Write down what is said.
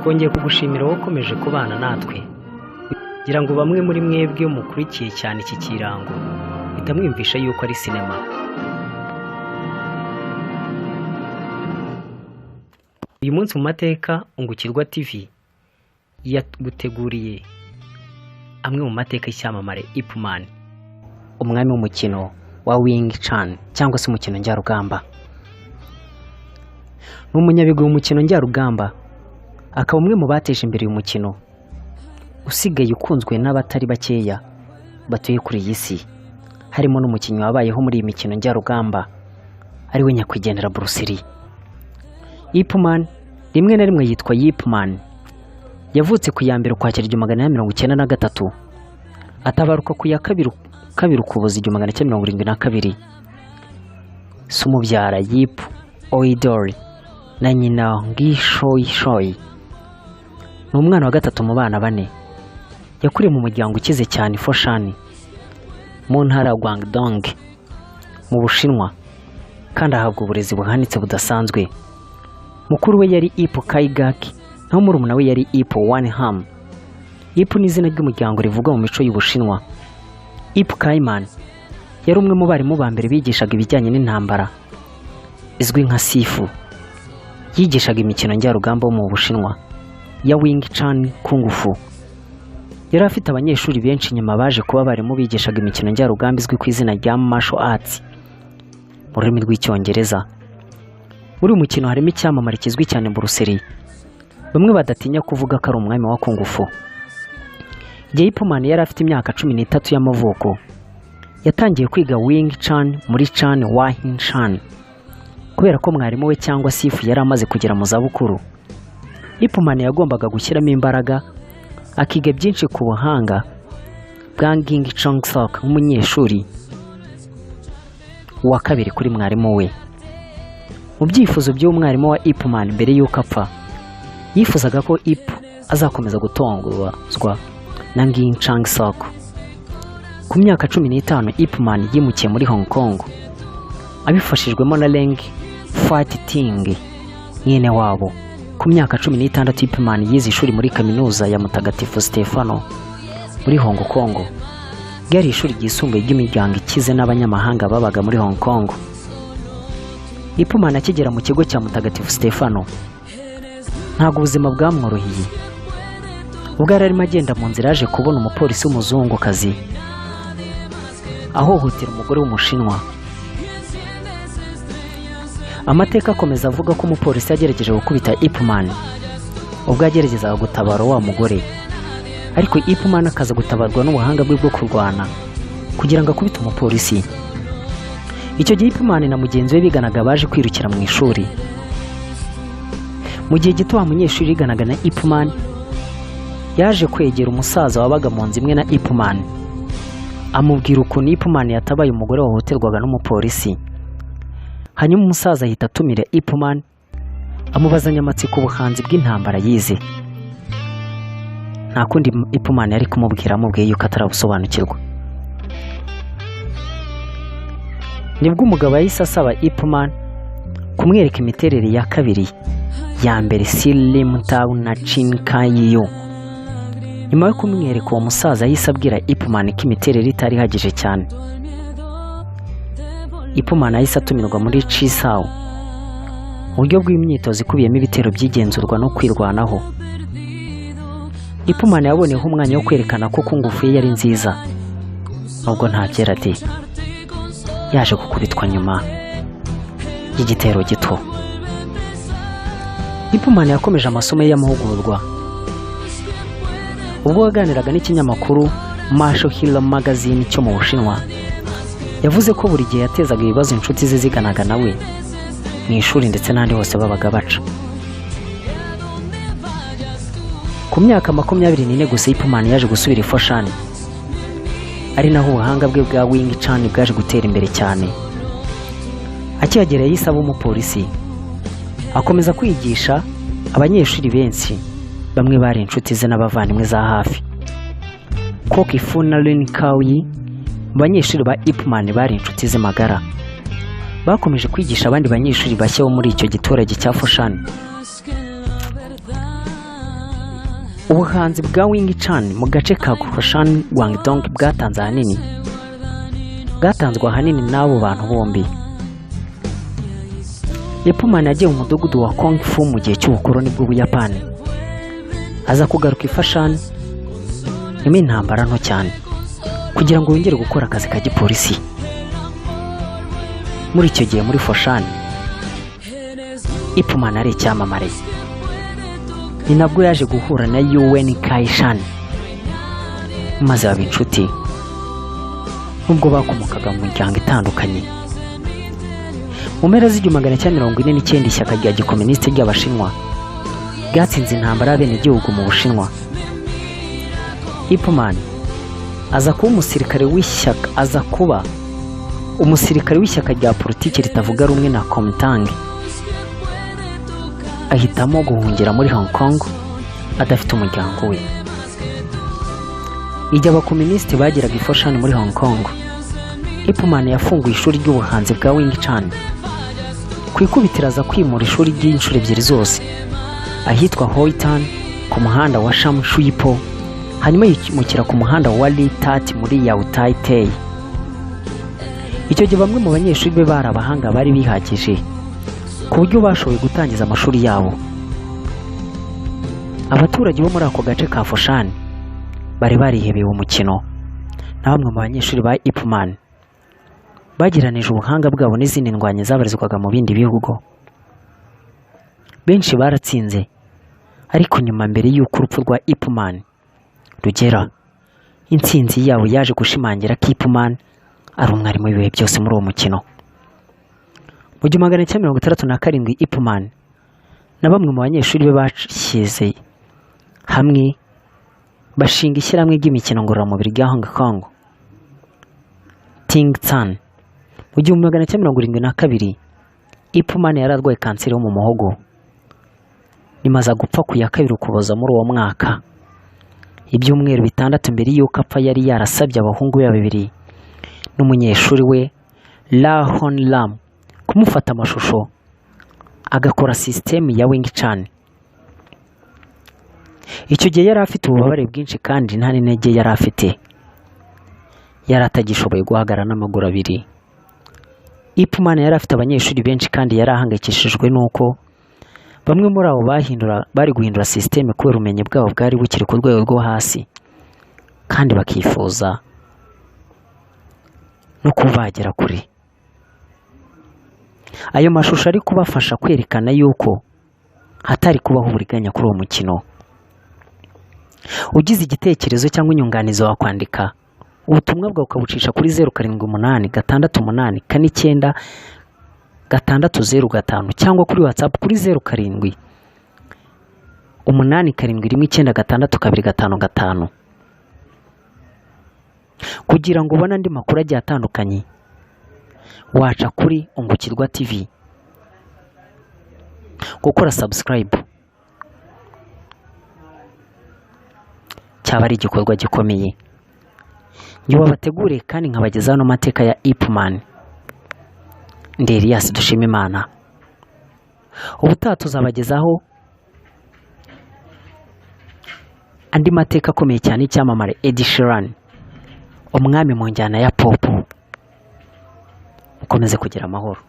twongeye kugushimira wowe ukomeje kubana natwe kugira ngo bamwe muri mwebwe mukurikiye cyane iki kirango bitamwumvisha yuko ari sinema. Uyu munsi mu mateka Ungukirwa TV yaguteguriye amwe mu mateka y'icyamamare Ip Man, umwami w'umukino wa Wing Chun cyangwa se umukino njyarugamba. Ni umunyabigwi w'umukino njyarugamba, akaba umwe mu bateje imbere uyu mukino usigaye ukunzwe n'abatari bakeya batuye kuri iyi si, harimo n'umukinnyi wabayeho muri iyi mikino njyarugamba ari we nyakwigendera Bruce Lee. Ip Man rimwe na rimwe yitwa Ip Man, yavutse ku ya mbere Ukwakira 1993, atabaruka ku ya kabiri Ukuboza 1972. Se umubyara Yip Oidori na nyina Ngishoishoyi. Ni umwana wa gatatu mu bana bane. Yakuriye mu muryango ukize cyane Foshan mu ntara ya Guangdong mu Bushinwa, kandi ahabwa uburezi buhanitse budasanzwe. Mukuru we yari Ip Kaigaki, naho murumuna we yari Ip Wanham. Ip ni izina ry'umuryango rivuga mu mico y'Ubushinwa. Ip Kaiman yari umwe mu barimu ba mbere bigishaga ibijyanye n'intambara, izwi nka Sifu. Yigishaga imikino njyarugamba mu Bushinwa ya Wing Chun Kung Fu. Yari afite abanyeshuri benshi nyuma baje kuba barimu bigishaga imikino njyarugamba izwi ku izina rya Martial Arts mu rurimi rw'Icyongereza. Muri uyu mukino harimo icyamamare kizwi cyane Bruce Lee, bamwe badatinya kuvuga ko ari umwami wa Kung Fu. Igihe Ip Man yari afite imyaka 13 y'amavuko, yatangiye kwiga Wing Chun muri Chan Wa Hin Shan kubera ko mwarimu we cyangwa Sifu yari amaze kugera mu zabukuru. Ip Man yagombaga gushyiramo imbaraga akiga byinshi ku buhanga bwa Ging Chong Sok, umunyeshuri wa kabiri kuri mwarimu we. Mu byifuzo by'umwarimu wa Ip Man mbere y'uko apfa, yifuzaga ko Ip azakomeza gutongozwa na Ging Chong Sok. Ku myaka 15 Ip Man yimukiye muri Hong Kong abifashijwemo na Leng Fat Ting nyene wabo. Ku myaka 16 Ip Man yize ishuri muri kaminuza ya Mutagatifu Stefano muri Hong Kong. Ryari ishuri ryisumbuye ry'imiryango ikize n'abanyamahanga babaga muri Hong Kong. Ip Man akigera mu kigo cya Mutagatifu Stefano, ntabwo ubuzima bwamworoheye. Ubwo yari arimo agenda mu nzira yaje kubona umupolisi w'umuzungukazi ahohotera umugore w'umushinwa. Amateka akomeza avuga ko umupolisi yagerageje gukubita Ip Man ubwo yageragezaga gutabara wa mugore, ariko Ip Man akaza gutabarwa n'ubuhanga bwe bwo kurwana kugira ngo akubite umupolisi. Icyo gihe Ip Man na mugenzi we biganaga baje kwirukira mu ishuri. Mu gihe gito wa munyeshuri yiganaga na Ip Man yaje kwegera umusaza wabaga mu nzu imwe na Ip Man, amubwira ukuntu Ip Man yatabaye umugore wahohoterwaga n'umupolisi. Hanyuma umusaza ahita atumira Ip Man amubazanya amatsiko ubuhanzi bw'intambara yize. Nta kundi Ip Man yari kumubwira, amubwiye yuko atarabusobanukirwa. Nibwo umugabo yahise asaba Ip Man kumwereka imiterere ya kabiri ya mbere Silim Tao na Chin Kai Yu. Nyuma yo kumwereka uwo musaza yahise abwira Ip Man ko imiterere itari ihagije cyane. Ip Man yahise atumirwa muri Chisao, uburyo bw'imyitozo ikubiyemo ibitero by'igenzurwa no kwirwanaho. Ip Man yaboneyeho umwanya wo kwerekana ko Kung Fu ye yari nziza, nubwo nta byera de. Yaje gukubitwa nyuma y'igitero gito. Ip Man yakomeje amasomo ye y'amahugurwa. Ubwo yaganiraga n'ikinyamakuru Martial Hero Magazine cyo mu Bushinwa, yavuze ko buri gihe yatezaga ibibazo inshuti ze ziganaga nawe mu ishuri ndetse n'andi hose babaga baca. Ku myaka 24 gusa Ip Man yaje gusubira i Foshan, ari naho ubuhanga bwe bwa Wing Chun bwaje gutera imbere cyane. Akihagera yahise aba umupolisi, akomeza kwigisha abanyeshuri benshi, bamwe bari inshuti ze n'abavandimwe za hafi. Koki Fu na Lin Kaoyi, abanyeshuri ba Ip Man bari inshuti ze magara. Bakomeje kwigisha abandi banyeshuri bashya bo muri icyo giturage cya Foshan. ubuhanzi bwa Wing Chun mu gace ka Foshan Guangdong bwatanzwe ahanini n'abo bantu bombi. Ip Man yagiye mu mudugudu wa Kung Fu mu gihe cy'ubukoloni bw'Ubuyapani, aza kugaruka i Foshan nyuma y'intambara nto cyane kugira ngo yongere gukora akazi ka gipolisi. Muri icyo gihe muri Foshan, Ip Man ari icyamamare. Ni nabwo yaje guhura na Yuan Kai-shan maze baba inshuti, nubwo bakomokaga mu miryango itandukanye. Mu mpera z'1949 ishyaka rya gikomunisiti ry'Abashinwa ryatsinze intambara y'abenegihugu mu Bushinwa. Ip Man aza kuba umusirikare w'ishyaka rya politiki ritavuga rumwe na Kuomintang. Ahitamo guhungira muri Hong Kong adafite umuryango we. Igihe abakomunisiti bageraga i Foshan muri Hong Kong, Ip Man yafunguye ishuri ry'ubuhanzi bwa Wing Chun. Ku ikubitiro aza kwimura ishuri ry'inshuro ebyiri zose, ahitwa Hoi Tan ku muhanda wa Sham Shui Po, hanyuma yimukira ku muhanda wa Li Tat muri Yau Tai Tei. Icyo gihe bamwe mu banyeshuri be bari abahanga bari bihagije ku buryo bashoboye gutangiza amashuri yabo. Abaturage bo muri ako gace ka Foshan bari barihebeye umukino, na bamwe mu banyeshuri ba Ip Man bagiranije ubuhanga bwabo n'izindi ndwanyi zabarizwaga mu bindi bihugu. Benshi baratsinze, ariko nyuma mbere y'uko urupfu rwa Ip Man rugera, intsinzi yabo yaje gushimangira ko Ip Man ari umwarimu w'ibihe byose muri uwo mukino. Mu 1967 Ip Man na bamwe mu banyeshuri be bashyize hamwe bashinga ishyirahamwe ry'imikino ngororamubiri rya Hong Kong, Ting Tan. Mu 1972 Ip Man yari arwaye kanseri yo mu muhogo, nimaze gupfa ku ya 2 Ukuboza muri uwo mwaka. Ibyumweru 6 mbere y'uko apfa yari yarasabye abahungu be babiri n'umunyeshuri we La Hon Lam kumufata amashusho agakora system ya Wing Chun. Icyo gihe yari afite ububabare bwinshi kandi nta n'intege yari afite, yari atagishoboye guhagarara n'amaguru abiri. Ip Man yari afite abanyeshuri benshi kandi yari ahangayikishijwe nuko bamwe muri abo bari guhindura system kubera ubumenyi bwabo bwari bukiri ku rwego rwo hasi, kandi bakifuza no kubagera kure. Ayo mashusho ari kubafasha kwerekana yuko hatari kubaho uburiganya kuri uwo mukino. Ugize igitekerezo cyangwa inyunganizi wakwandika ubutumwa bwawe ukabucisha kuri 0788899605 cyangwa kuri WhatsApp kuri 0787196255. Kugira ngo ubone andi makuru agiye atandukanye, waca kuri Ungukirwa TV, gukora subscribe cyaba ari igikorwa gikomeye. Njye wabateguriye kandi nkabagezaho n'amateka ya Ip Man. Ndi Elias Dushimimana. Ubutaha tuzabagezaho andi mateka akomeye cyane y'icyamamare Ed Sheeran, umwami mu njyana ya pop. Mukomeze kugira amahoro.